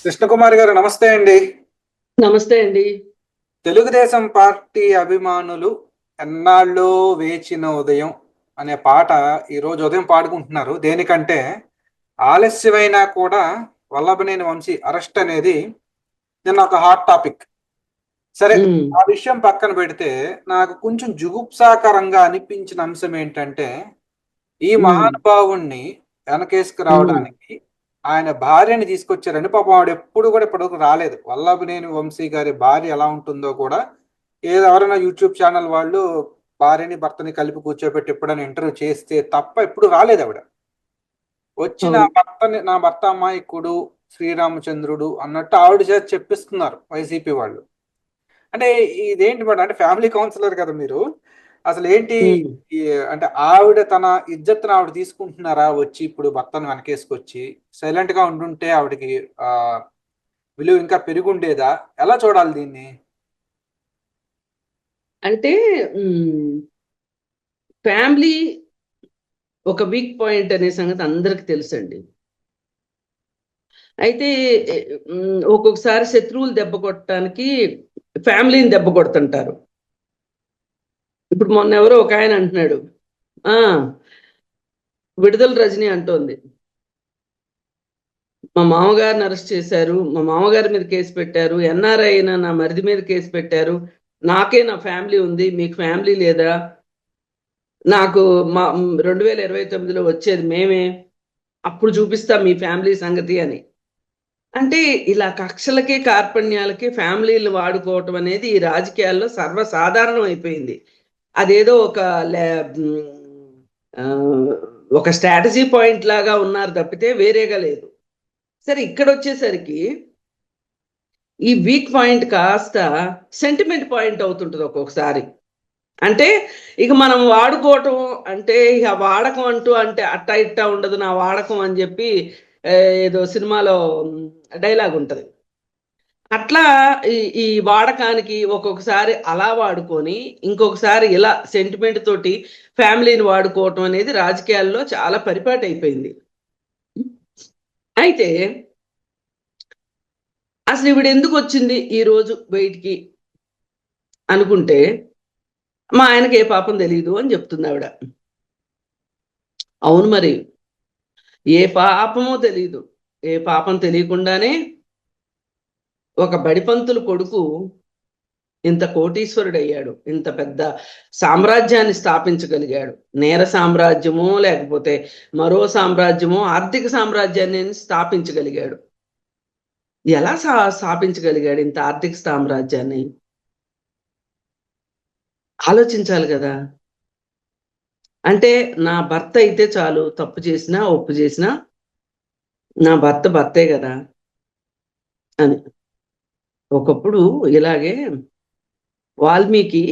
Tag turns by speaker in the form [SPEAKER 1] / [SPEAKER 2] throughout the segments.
[SPEAKER 1] కృష్ణకుమారి గారు నమస్తే అండి.
[SPEAKER 2] నమస్తే అండి.
[SPEAKER 1] తెలుగుదేశం పార్టీ అభిమానులు ఎన్నాళ్ళో వేచిన ఉదయం అనే పాట ఈరోజు ఉదయం పాడుకుంటున్నారు. దేనికంటే ఆలస్యమైనా కూడా వల్లభనేని వంశీ అరెస్ట్ అనేది నిన్న ఒక హాట్ టాపిక్. సరే,
[SPEAKER 2] హ్మ్.
[SPEAKER 1] ఆ విషయం పక్కన పెడితే నాకు కొంచెం జుగుప్సాకరంగా అనిపించిన అంశం ఏంటంటే ఈ
[SPEAKER 2] హ్మ్.
[SPEAKER 1] మహానుభావుణ్ణి వెనకేసుకు
[SPEAKER 2] హ్మ్.
[SPEAKER 1] రావడానికి ఆయన భార్యని తీసుకొచ్చారండి. పాపం ఆవిడ ఎప్పుడు కూడా ఇప్పటివరకు రాలేదు. వల్లభనేని వంశీ గారి భార్య ఎలా ఉంటుందో కూడా ఎవరైనా యూట్యూబ్ ఛానల్ వాళ్ళు భార్యని భర్తని కలిపి కూర్చోబెట్టి ఎప్పుడైనా ఇంటర్వ్యూ చేస్తే తప్ప ఎప్పుడు రాలేదు ఆవిడ. వచ్చి
[SPEAKER 2] అవును.
[SPEAKER 1] నా భర్త అమాయకుడు, శ్రీరామచంద్రుడు అన్నట్టు ఆవిడ చేత చెప్పిస్తున్నారు వైసీపీ వాళ్ళు. అంటే ఇదేంటి మేడం, అంటే ఫ్యామిలీ కౌన్సిలర్ కదా మీరు, అసలు ఏంటి?
[SPEAKER 2] హ్మ్.
[SPEAKER 1] ఈ అంటే ఆవిడ తన ఇజ్జత్తును ఆవిడ తీసుకుంటున్నారా వచ్చి ఇప్పుడు భర్తను వెనకేసుకొచ్చి? సైలెంట్ గా ఉండుంటే ఆవిడకి ఆ విలువ ఇంకా పెరుగుండేదా? ఎలా చూడాలి దీన్ని?
[SPEAKER 2] అంటే హ్మ్. ఫ్యామిలీ ఒక వీక్ పాయింట్ అనే సంగతి అందరికి తెలుసండి. అయితే ఒక్కొక్కసారి శత్రువులు దెబ్బ కొట్టడానికి ఫ్యామిలీని దెబ్బ కొడుతుంటారు. ఇప్పుడు మొన్న ఎవరో ఒక ఆయన అంటున్నాడు. ఆ! విడుదల రజని అంటోంది. మా మామగారిని అరెస్ట్ చేశారు. మా మామగారి మీద కేసు పెట్టారు. ఎన్ఆర్ఐ అయిన నా మరిది మీద కేసు పెట్టారు. నాకే నా ఫ్యామిలీ ఉంది. మీకు ఫ్యామిలీ లేదా? నాకు మా 2029లో వచ్చేది మేమే. అప్పుడు చూపిస్తా మీ ఫ్యామిలీ సంగతి అని. అంటే ఇలా కక్షలకి, కార్పణ్యాలకి ఫ్యామిలీలు వాడుకోవటం అనేది ఈ రాజకీయాల్లో సర్వసాధారణం అయిపోయింది. అదేదో లే హ్మ్, ఆహ్, ఒక స్ట్రాటజీ పాయింట్ లాగా ఉన్నారు తప్పితే వేరేగా లేదు. సరే, ఇక్కడొచ్చేసరికి ఈ వీక్ పాయింట్ కాస్త సెంటిమెంట్ పాయింట్ అవుతుంటది ఒక్కొక్కసారి. అంటే ఇక మనం వాడుకోవటం అంటే ఇక వాడకం అంటూ అంటే అట్టా ఇట్టా ఉండదు నా వాడకం అని చెప్పి ఏదో సినిమాలో డైలాగ్ ఉంటది. అట్లా ఈ ఈ వాడకానికి ఒక్కొక్కసారి అలా వాడుకొని ఇంకొకసారి ఇలా సెంటిమెంట్ తోటి ఫ్యామిలీని వాడుకోవటం అనేది రాజకీయాల్లో చాలా పరిపాటి అయిపోయింది. అయితే అసలు ఈవిడ ఎందుకు వచ్చింది ఈ రోజు బయటికి అనుకుంటే, మా ఆయనకి ఏ పాపం తెలియదు అని చెప్తుంది ఆవిడ. అవును మరి. ఏ పాపమో తెలీదు. ఏ పాపం తెలియకుండానే ఒక బడిపంతులు కొడుకు ఇంత కోటీశ్వరుడయ్యాడు. ఇంత పెద్ద సామ్రాజ్యాన్ని స్థాపించగలిగాడు. నేర సామ్రాజ్యమో లేకపోతే మరో సామ్రాజ్యమో ఆర్థిక సామ్రాజ్యాన్ని స్థాపించగలిగాడు. ఎలా స్థాపించగలిగాడు ఇంత ఆర్థిక సామ్రాజ్యాన్ని? ఆలోచించాలి కదా! అంటే నా భర్త అయితే చాలు, తప్పు చేసినా, ఒప్పు చేసినా నా భర్త భర్తే గదా! అని. ఒకప్పుడు ఇలాగే వాల్మీకి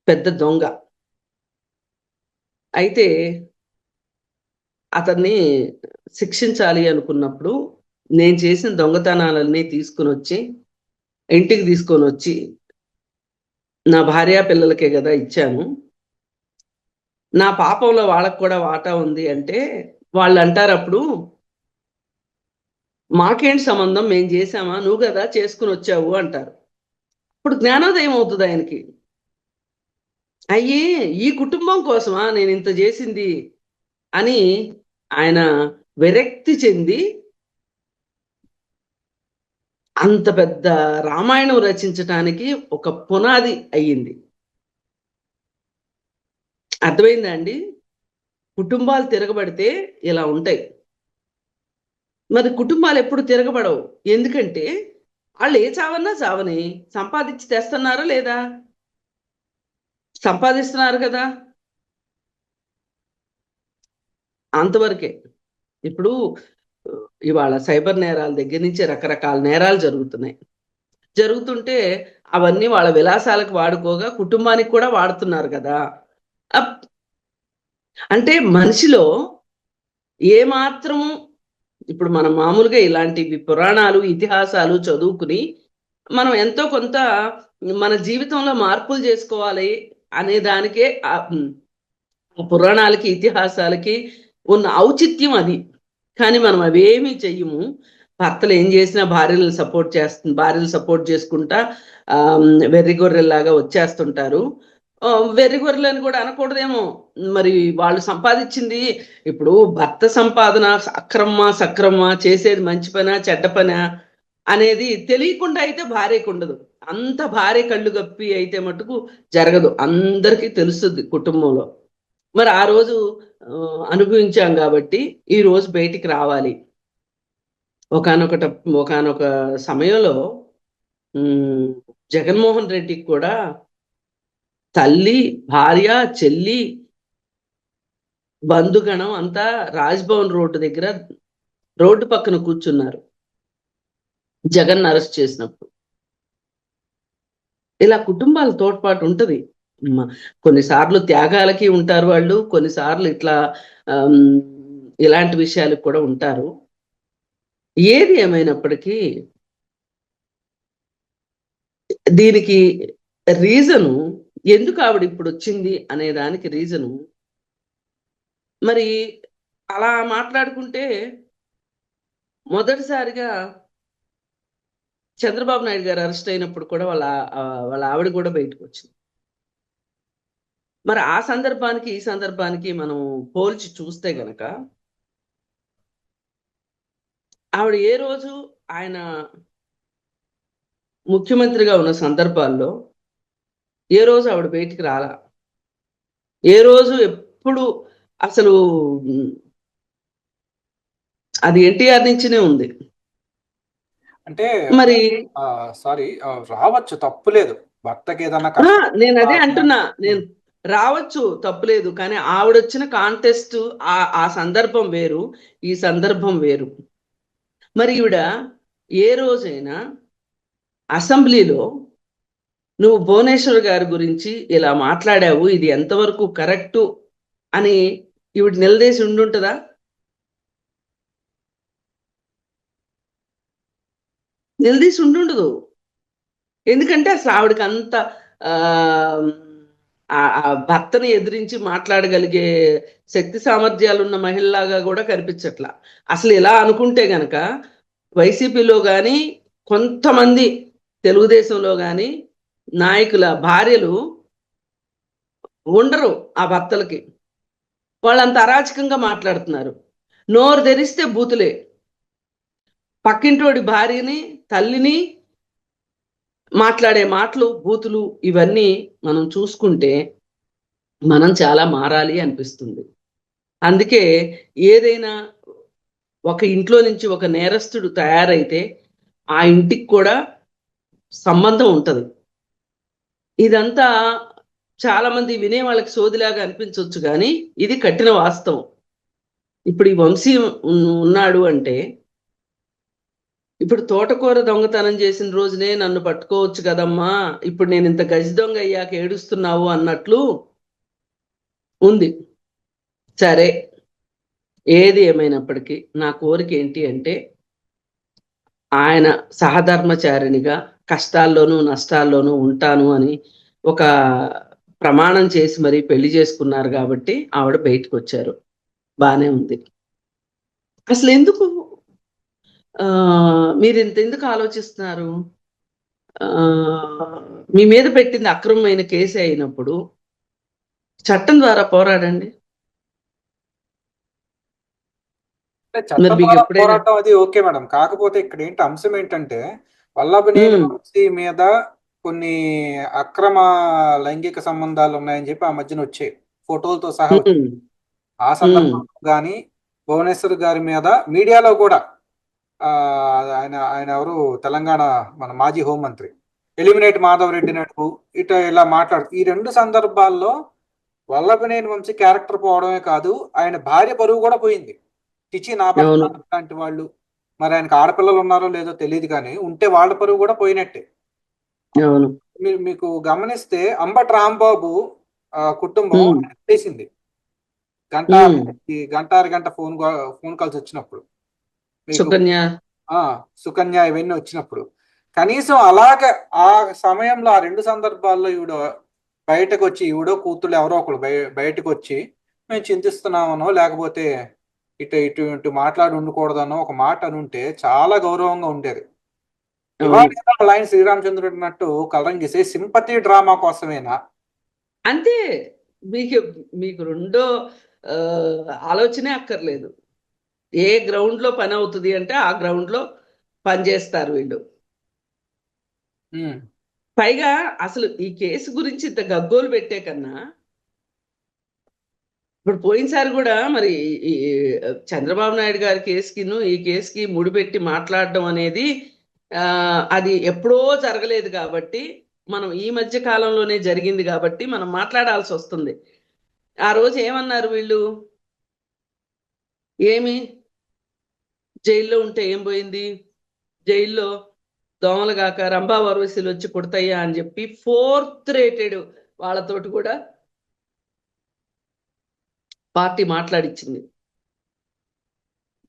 [SPEAKER 2] పెద్ద దొంగ. అయితే అతన్ని శిక్షించాలి అనుకున్నప్పుడు నేను చేసిన దొంగతనాలన్నీ తీసుకొనొచ్చి ఇంటికి తీసుకొనొచ్చి నా భార్య పిల్లలకే గదా ఇచ్చాను. నా పాపంలో వాళ్ళకి కూడా వాటా ఉంది అంటే వాళ్ళంటారప్పుడు, "మాకేంటి సంబంధం? మేము జేశామా? నువ్వు గదా చేసుకొనొచ్చావు" అంటారు. ఇప్పుడు జ్ఞానోదయం అవుతది ఆయనకి. అయ్యే ఈ కుటుంబం కోసమా నేనింత జేసింది అని ఆయన విరక్తి చెంది అంత పెద్ద రామాయణం రచించటానికి ఒక పునాది అయ్యింది. అర్థమైందా అండి? కుటుంబాలు తిరగబడితే ఇలా ఉంటాయి. మరి కుటుంబాలెప్పుడు తిరగబడవు. ఎందుకంటే ఆళ్ళు ఏ చావన్నా చావని సంపాదించి తెస్తున్నారా లేదా? సంపాదిస్తున్నారు కదా! అంతవరకే. ఇప్పుడు ఇవాళ సైబర్ నేరాల దగ్గర నుంచి రకరకాల నేరాలు జరుగుతున్నాయి. జరుగుతుంటే అవన్నీ వాళ్ళ విలాసాలకు వాడుకోగా కుటుంబానికి కూడా వాడుతున్నారు గదా! అప్ అంటే మనిషిలో ఏమాత్రము ఇప్పుడు మనం మామూలుగా ఇలాంటివి పురాణాలు, ఇతిహాసాలు చదువుకుని మనం ఎంతో కొంత మన జీవితంలో మార్పులు జేసుకోవాలి అనే దానికే పురాణాలకి, ఇతిహాసాలకి ఉన్న ఔచిత్యం అది. కానీ మనం అవేమీ చెయ్యము. భర్తలు ఏం చేసినా భార్యలు సపోర్ట్ చేసుకుంటా వెర్రి గొర్రెల్లాగా వచ్చేస్తుంటారు. వెర్రి గొర్రెలని కూడా అనకూడదేమో, మరి వాళ్ళు సంపాదించింది. ఇప్పుడు భర్త సంపాదన అక్రమమా సక్రమమా, చేసేది మంచి పనా చెడ్డ పనా అనేది తెలియకుండా అయితే భార్యకు ఉండదు. అంత భార్య కళ్ళు గప్పి అయితే మటుకు జరగదు, అందరికీ తెలుస్తుంది కుటుంబంలో. మరి ఆ రోజు అనుభవించాం కాబట్టి ఈ రోజు బయటికి రావాలి. ఒకానొక సమయంలో జగన్మోహన్ రెడ్డికి కూడా తల్లి, భార్య, చెల్లి, బంధుగణం అంతా రాజ్భవన్ రోడ్డు పక్కన కూర్చున్నారు జగన్ అరెస్ట్ చేసినప్పుడు. ఇలా కుటుంబాల తోడ్పాటు ఉంటది. కొన్నిసార్లు త్యాగాలకి ఉంటారు వాళ్ళు, కొన్నిసార్లు ఇలాంటి విషయాలకు కూడా ఉంటారు. ఏది ఏమైనప్పటికీ దీనికి రీజను, ఎందుకు ఆవిడ ఇప్పుడు వచ్చింది అనే దానికి రీజను, మరి అలా మాట్లాడుకుంటే మొదటిసారిగా చంద్రబాబు నాయుడు గారు అరెస్ట్ అయినప్పుడు కూడా వాళ్ళ ఆవిడ కూడా బయటకు వచ్చింది. మరి ఆ సందర్భానికి ఈ సందర్భానికి మనం పోల్చి చూస్తే గనక, ఆవిడ ఏ రోజు ఆయన ముఖ్యమంత్రిగా ఉన్న సందర్భాల్లో ఏ రోజు ఆవిడ బయటికి రాలా. ఏ రోజు ఎప్పుడు అసలు అది ఎన్టీఆర్ నుంచినే ఉంది.
[SPEAKER 1] అంటే
[SPEAKER 2] మరి
[SPEAKER 1] సారీ, రావచ్చు, తప్పులేదు. భర్తకి ఏదన్నా
[SPEAKER 2] నేను అదే అంటున్నా, నేను రావచ్చు తప్పులేదు, కానీ ఆవిడొచ్చిన కాంటెస్ట్ ఆ సందర్భం వేరు, ఈ సందర్భం వేరు. మరి ఈవిడ ఏ రోజైనా అసెంబ్లీలో నువ్వు భువనేశ్వర్ గారి గురించి ఇలా మాట్లాడావు, ఇది ఎంతవరకు కరెక్టు అని ఈవిడ నిలదీసి ఉండుంటుందా? నిలదీసి ఉండుండదు. ఎందుకంటే అసలు ఆవిడకి అంత భర్తని ఎదిరించి మాట్లాడగలిగే శక్తి సామర్థ్యాలు ఉన్న మహిళలాగా కూడా కనిపించట్లా. అసలు ఇలా అనుకుంటే గనక వైసీపీలో కానీ, కొంతమంది తెలుగుదేశంలో కానీ నాయకుల భార్యలు ఉండరు ఆ భర్తలకి. వాళ్ళంత అరాచకంగా మాట్లాడుతున్నారు. నోరు తెరిస్తే బూతులే. పక్కింటోడి భార్యని, తల్లిని మాట్లాడే మాటలు, బూతులు, ఇవన్నీ మనం చూసుకుంటే మనం చాలా మారాలి అనిపిస్తుంది. అందుకే ఏదైనా ఒక ఇంట్లో నుంచి ఒక నేరస్తుడు తయారైతే ఆ ఇంటికి కూడా సంబంధం ఉంటుంది. ఇదంతా చాలా మంది వినే వాళ్ళకి సోదిలాగా అనిపించవచ్చు, కానీ ఇది కఠిన వాస్తవం. ఇప్పుడు ఈ వంశీ ఉన్నాడు అంటే, ఇప్పుడు తోటకూర దొంగతనం చేసిన రోజునే నన్ను పట్టుకోవచ్చు కదమ్మా, ఇప్పుడు నేను ఇంత గజ దొంగ అయ్యాక ఏడుస్తున్నావు అన్నట్లు ఉంది. సరే, ఏది ఏమైనప్పటికీ నా కోరిక ఏంటి అంటే, ఆయన సహధర్మచారిణిగా కష్టాల్లోనూ నష్టాల్లోనూ ఉంటాను అని ఒక ప్రమాణం చేసి మరీ పెళ్లి చేసుకున్నారు కాబట్టి ఆవిడ బయటకు వచ్చారు, బానే ఉంది. అసలు ఎందుకు మీరు ఎందుకు ఆలోచిస్తున్నారు? మీ మీద పెట్టింది అక్రమమైన కేసు అయినప్పుడు చట్టం ద్వారా పోరాడండి.
[SPEAKER 1] పోరాటం అది ఓకే మేడం. కాకపోతే ఇక్కడ ఏంటి అంశం ఏంటంటే, వల్లభనేని వంశీ మీద కొన్ని అక్రమ లైంగిక సంబంధాలు ఉన్నాయని చెప్పి ఆ మధ్యన వచ్చాయి, ఫోటోలతో సహా. ఆ సందర్భంలో కానీ భువనేశ్వర్ గారి మీద మీడియాలో కూడా ఆయన ఎవరు, తెలంగాణ మన మాజీ హోంమంత్రి ఎలిమినేట్ మాధవ్ రెడ్డి నడుపు ఇలా మాట్లాడు. ఈ రెండు సందర్భాల్లో వల్లభనేని వంశీ క్యారెక్టర్ పోవడమే కాదు, ఆయన భార్య పరువు కూడా పోయింది. చిచి నా భర్త లాంటి వాళ్ళు, మరి ఆయనకు ఆడపిల్లలు ఉన్నారో లేదో తెలియదు, కానీ ఉంటే వాళ్ళ పరువు కూడా పోయినట్టే. మీకు గమనిస్తే అంబటి రాంబాబు కుటుంబం చేసింది గంట ఫోన్ కాల్స్ వచ్చినప్పుడు, సుకన్య ఇవన్నీ వచ్చినప్పుడు, కనీసం అలాగే ఆ సమయంలో ఆ రెండు సందర్భాల్లో ఈవిడ బయటకు వచ్చి, ఈవిడో కూతుళ్ళు ఎవరో ఒకరు బయటకు వచ్చి మేము చింతిస్తున్నామనో, లేకపోతే ఇటు ఇటు ఇటు మాట్లాడి ఉండకూడదనో ఒక మాట అనుంటే చాలా గౌరవంగా ఉండేది. ఇవాళ
[SPEAKER 2] అవును.
[SPEAKER 1] వాళ్ళ ఆయన శ్రీరామచంద్రుడు అన్నట్టు కలరం గీసే సింపతి డ్రామా కోసమేనా?
[SPEAKER 2] అంతే. మీకు మీకు రెండో ఆలోచనే అక్కర్లేదు. ఏ గ్రౌండ్ లో పని అవుతుంది అంటే ఆ గ్రౌండ్ లో పని చేస్తారు వీళ్ళు.
[SPEAKER 1] ఉమ్,
[SPEAKER 2] పైగా అసలు ఈ కేసు గురించి ఇంత గగ్గోలు పెట్టే కన్నా, ఇప్పుడు పోయినసారి కూడా మరి ఈ చంద్రబాబు నాయుడు గారి కేసుకిను ఈ కేసుకి ముడిపెట్టి మాట్లాడడం అనేది అది ఎప్పుడో జరగలేదు కాబట్టి, మనం ఈ మధ్య కాలంలోనే జరిగింది కాబట్టి మనం మాట్లాడాల్సి వస్తుంది. ఆ రోజు ఏమన్నారు వీళ్ళు? ఏమి జైల్లో ఉంటే ఏం పోయింది, జైల్లో దోమలు కాక రంభా వర్వశీలు వచ్చి కుడతాయా అని చెప్పి ఫోర్త్ రేటెడ్ వాళ్ళతోటి కూడా పార్టీ మాట్లాడిచ్చింది.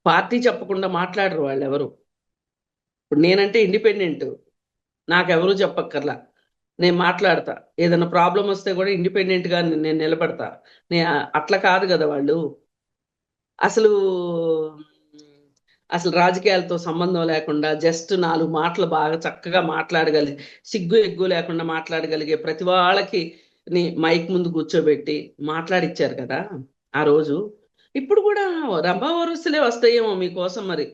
[SPEAKER 2] పార్టీ చెప్పకుండా మాట్లాడరు వాళ్ళు ఎవరు. ఇప్పుడు నేనంటే ఇండిపెండెంట్, నాకెవరూ చెప్పక్కర్లా, నేను మాట్లాడతా. ఏదైనా ప్రాబ్లం వస్తే కూడా ఇండిపెండెంట్ గా నేను నిలబడతా. నే అట్లా కాదు కదా వాళ్ళు. అసలు అసలు రాజకీయాలతో సంబంధం లేకుండా జస్ట్ నాలుగు మాటలు బాగా చక్కగా మాట్లాడగలిగి, సిగ్గు ఎగ్గు లేకుండా మాట్లాడగలిగే ప్రతి వాళ్ళకి మైక్ ముందు కూర్చోబెట్టి మాట్లాడిచ్చారు కదా ఆ రోజు. ఇప్పుడు కూడా రంభావరుసలే వస్తాయేమో మీకోసం. మరి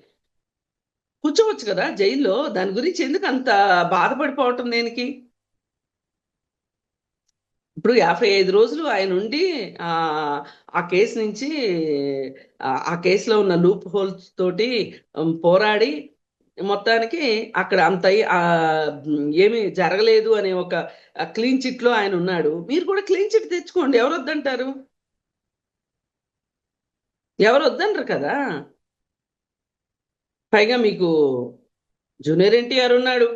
[SPEAKER 2] కూర్చోవచ్చు కదా జైల్లో, దాని గురించి ఎందుకు అంత బాధపడిపోవటం దేనికి? ఇప్పుడు 55 రోజులు ఆయన ఉండి ఆ ఆ కేసు నుంచి ఆ కేసులో ఉన్న లూప్ హోల్స్ తోటి పోరాడి మొత్తానికి అక్కడ అంత ఏమీ జరగలేదు అనే ఒక క్లీన్ చిట్ లో ఆయన ఉన్నాడు. మీరు కూడా క్లీన్ చిట్ తెచ్చుకోండి, ఎవరు వద్దంటారు? ఎవరు వద్దనరు కదా. పైగా మీకు జూనియర్ ఎన్టీఆర్ ఉన్నాడు.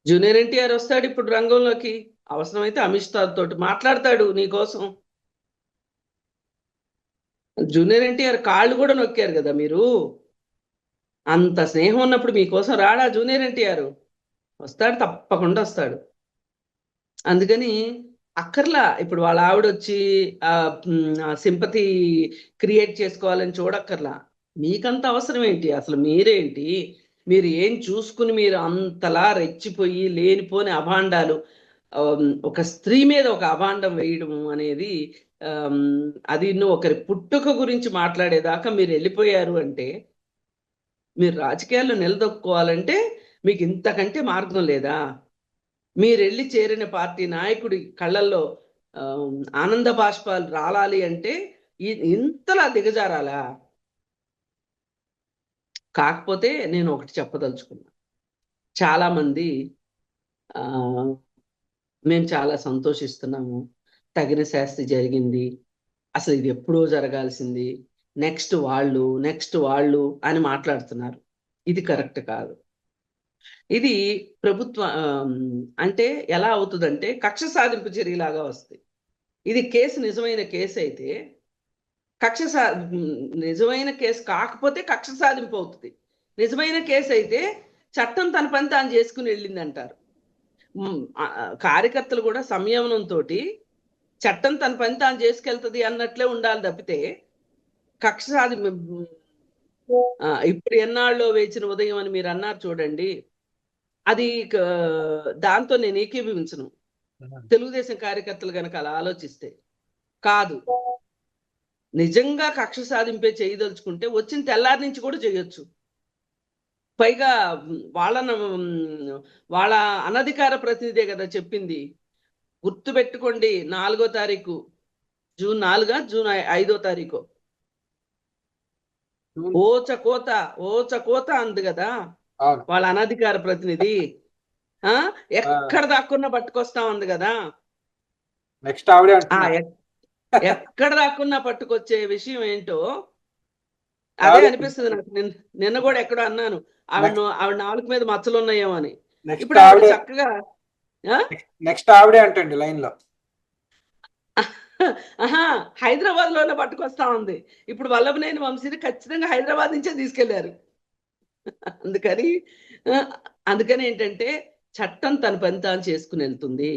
[SPEAKER 2] జూనియర్ ఎన్టీఆర్ వస్తాడు ఇప్పుడు రంగంలోకి. అవసరమైతే అమిత్ షా తోటి మాట్లాడతాడు నీకోసం. జూనియర్ ఎన్టీఆర్ కాళ్ళు కూడా నొక్కారు కదా మీరు. అంత స్నేహం ఉన్నప్పుడు మీకోసం రాడా జూనియర్ ఎన్టీఆర్? వస్తాడు, తప్పకుండా వస్తాడు. అందుకని అక్కర్లా ఇప్పుడు వాళ్ళ ఆవిడ వచ్చి సింపతి క్రియేట్ చేసుకోవాలని చూడక్కర్లా. మీకంత అవసరం ఏంటి? అసలు మీరేంటి? మీరు ఏం చూసుకుని మీరు అంతలా రెచ్చిపోయి లేనిపోని అభాండాలు, ఒక స్త్రీ మీద ఒక అభాండం వేయడం అనేది, ఆమ్, అది ఒకరి పుట్టుక గురించి మాట్లాడేదాకా మీరు వెళ్ళిపోయారు అంటే, మీరు రాజకీయాల్లో నిలదొక్కుకోవాలంటే మీకు ఇంతకంటే మార్గం లేదా? మీరెళ్ళి చేరిన పార్టీ నాయకుడి కళ్ళల్లో ఆనంద బాష్పాలు రాలాలి అంటే ఇంతలా దిగజారాలా? కాకపోతే నేను ఒకటి చెప్పదలుచుకున్నా. చాలా మంది ఆ మేము చాలా సంతోషిస్తున్నాము, తగిన శాస్తి జరిగింది, అసలు ఇది ఎప్పుడో జరగాల్సింది, నెక్స్ట్ వాళ్ళు అని మాట్లాడుతున్నారు. ఇది కరెక్ట్ కాదు. ఇది ప్రభుత్వ అంటే ఎలా అవుతుందంటే కక్ష సాధింపు చర్యలాగా వస్తాయి. ఇది కేసు నిజమైన కేసు అయితే కక్ష సా నిజమైన కేసు కాకపోతే కక్ష సాధింపు అవుతుంది. నిజమైన కేసు అయితే చట్టం తన పని తాను చేసుకుని వెళ్ళింది అంటారు. కార్యకర్తలు కూడా సంయమనంతో చట్టం తన పని తాను చేసుకెళ్తుంది అన్నట్లే ఉండాలి తప్పితే కక్ష సాధింపు ఇప్పుడు ఎన్నాళ్ళలో వేచిన ఉదయం అని మీరు అన్నారు చూడండి, అది దాంతో నేను ఏకీభవించను. తెలుగుదేశం కార్యకర్తలు కనుక అలా ఆలోచిస్తే కాదు. నిజంగా కక్ష సాధింపే చేయదలుచుకుంటే వచ్చిన తెల్లారి నుంచి కూడా చేయొచ్చు. పైగా వాళ్ళ అనధికార ప్రతినిధే కదా చెప్పింది. గుర్తు పెట్టుకోండి, 4వ తారీఖు, జూన్ 4, జూన్ 5వ తారీఖు ఓచకోత అంది కదా వాళ్ళ అనధికార ప్రతినిధి. ఎక్కడ దాక్కున్నా పట్టుకొస్తా ఉంది కదా.
[SPEAKER 1] నెక్స్ట్ ఆవిడే
[SPEAKER 2] ఎక్కడ దాక్కున్నా పట్టుకొచ్చే విషయం ఏంటో అదే అనిపిస్తుంది నాకు. నిన్న కూడా ఎక్కడో అన్నాను, ఆవిడ నాలుగు మీద మచ్చలు ఉన్నాయేమో అని. ఇప్పుడు ఆవిడ చక్కగా
[SPEAKER 1] నెక్స్ట్ ఆవిడే అంటండి లైన్ లో.
[SPEAKER 2] హైదరాబాద్ లోనే పట్టుకొస్తా ఉంది. ఇప్పుడు వల్లభనేని వంశీని ఖచ్చితంగా హైదరాబాద్ నుంచే తీసుకెళ్లారు. అందుకని ఏంటంటే చట్టం తన పని తాను చేసుకుని వెళ్తుంది.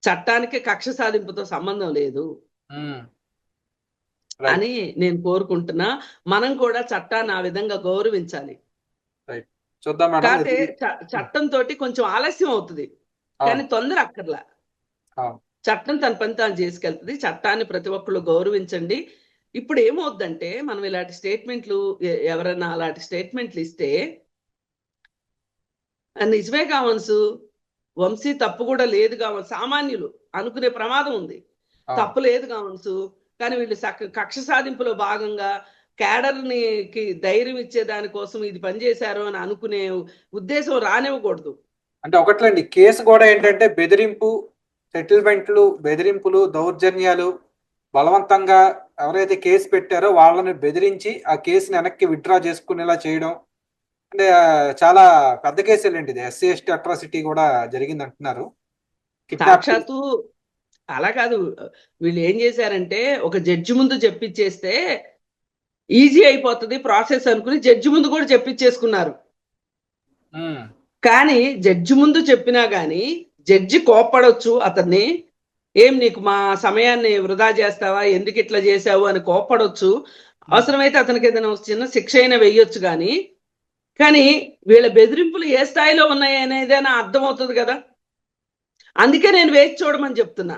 [SPEAKER 2] చట్టానికి కక్ష సాధింపుతో సంబంధం లేదు.
[SPEAKER 1] రైట్.
[SPEAKER 2] అని నేను కోరుకుంటున్నా. మనం కూడా చట్టాన్ని ఆ విధంగా గౌరవించాలి.
[SPEAKER 1] రైట్. చూద్దాం మేడం.
[SPEAKER 2] కాకపోతే చట్టంతో కొంచెం ఆలస్యం అవుతుంది, కానీ
[SPEAKER 1] అవును.
[SPEAKER 2] తొందర అక్కర్లా.
[SPEAKER 1] అవును.
[SPEAKER 2] చట్టం తన పని తాను చేసుకెళ్తుంది. చట్టాన్ని ప్రతి ఒక్కళ్ళు గౌరవించండి. ఇప్పుడు ఏమవుద్దంటే మనం ఇలాంటి స్టేట్మెంట్లు ఎవరైనా అలాంటి స్టేట్మెంట్లు ఇస్తే నిజమే కావచ్చు, వంశీ తప్పు కూడా లేదు కావచ్చు, సామాన్యులు అనుకునే ప్రమాదం ఉంది.
[SPEAKER 1] అవును.
[SPEAKER 2] తప్పు లేదు కావచ్చు, కానీ వీళ్ళు కక్ష సాధింపులో భాగంగా కి ధైర్యం ఇచ్చే దానికోసం ఇది పనిచేశారు అని అనుకునే ఉద్దేశం రానివ్వకూడదు.
[SPEAKER 1] అంటే ఒకట్లండి, కేసు కూడా ఏంటంటే బెదిరింపు, సెటిల్మెంట్లు, బెదిరింపులు, దౌర్జన్యాలు, బలవంతంగా ఎవరైతే కేసు పెట్టారో వాళ్ళని బెదిరించి ఆ కేసుని వెనక్కి విత్డ్రా చేసుకునేలా చేయడం. అంటే చాలా పెద్ద కేసులండి ఇది. ఎస్సీ ఎస్టీ అట్రాసిటీ కూడా జరిగింది అంటున్నారు. కిడ్నాప్.
[SPEAKER 2] సాక్షాత్తు అలా కాదు, వీళ్ళు ఏం చేశారంటే ఒక జడ్జి ముందు చెప్పించేస్తే ఈజీ అయిపోతుంది ప్రాసెస్ అనుకుని జడ్జి ముందు కూడా చెప్పించేసుకున్నారు. కానీ జడ్జి ముందు చెప్పినా గానీ జడ్జి కోప్పడొచ్చు అతన్ని, ఏం నీకు మా సమయాన్ని వృధా చేస్తావా, ఎందుకు ఇట్లా చేసావు అని కోప్పడొచ్చు. అవసరమైతే అతనికి ఏదైనా చిన్న శిక్ష అయినా వెయ్యొచ్చు. కానీ వీళ్ళ బెదిరింపులు ఏ స్థాయిలో ఉన్నాయి అనేదైనా అర్థమవుతుంది కదా. అందుకే నేను వేచి చూడమని చెప్తున్నా.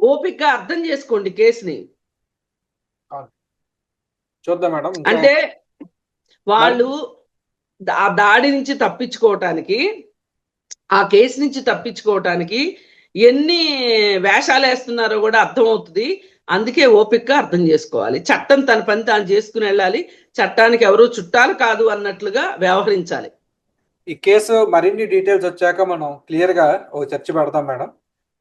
[SPEAKER 2] ఓపికగా అర్థం చేసుకోండి కేసుని.
[SPEAKER 1] చూద్దాం మేడం.
[SPEAKER 2] అంటే వాళ్ళు ఆ దాడి నుంచి తప్పించుకోవటానికి, ఆ కేసు నుంచి తప్పించుకోవటానికి ఎన్ని వేషాలు వేస్తున్నారో కూడా అర్థమవుతుంది. అందుకే ఓపికగా అర్థం చేసుకోవాలి. చట్టం తన పని తాను చేసుకుని వెళ్ళాలి. చట్టానికి ఎవరూ చుట్టాలు కాదు అన్నట్లుగా వ్యవహరించాలి.
[SPEAKER 1] ఈ కేసు మరిన్ని డీటెయిల్స్ వచ్చాక మనం క్లియర్ గా ఒక చర్చ పెడతాం మేడం.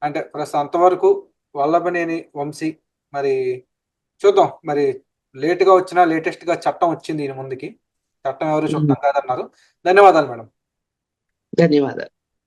[SPEAKER 1] అంటే ప్రస్తుతం అంతవరకు వల్లభనేని వంశీ మరి చూద్దాం. మరి లేట్ గా వచ్చినా లేటెస్ట్ గా చట్టం వచ్చింది ఈయన ముందుకి. చట్టం ఎవరు చుట్టం కాదన్నారు. ధన్యవాదాలు మేడం.
[SPEAKER 2] ధన్యవాదాలు.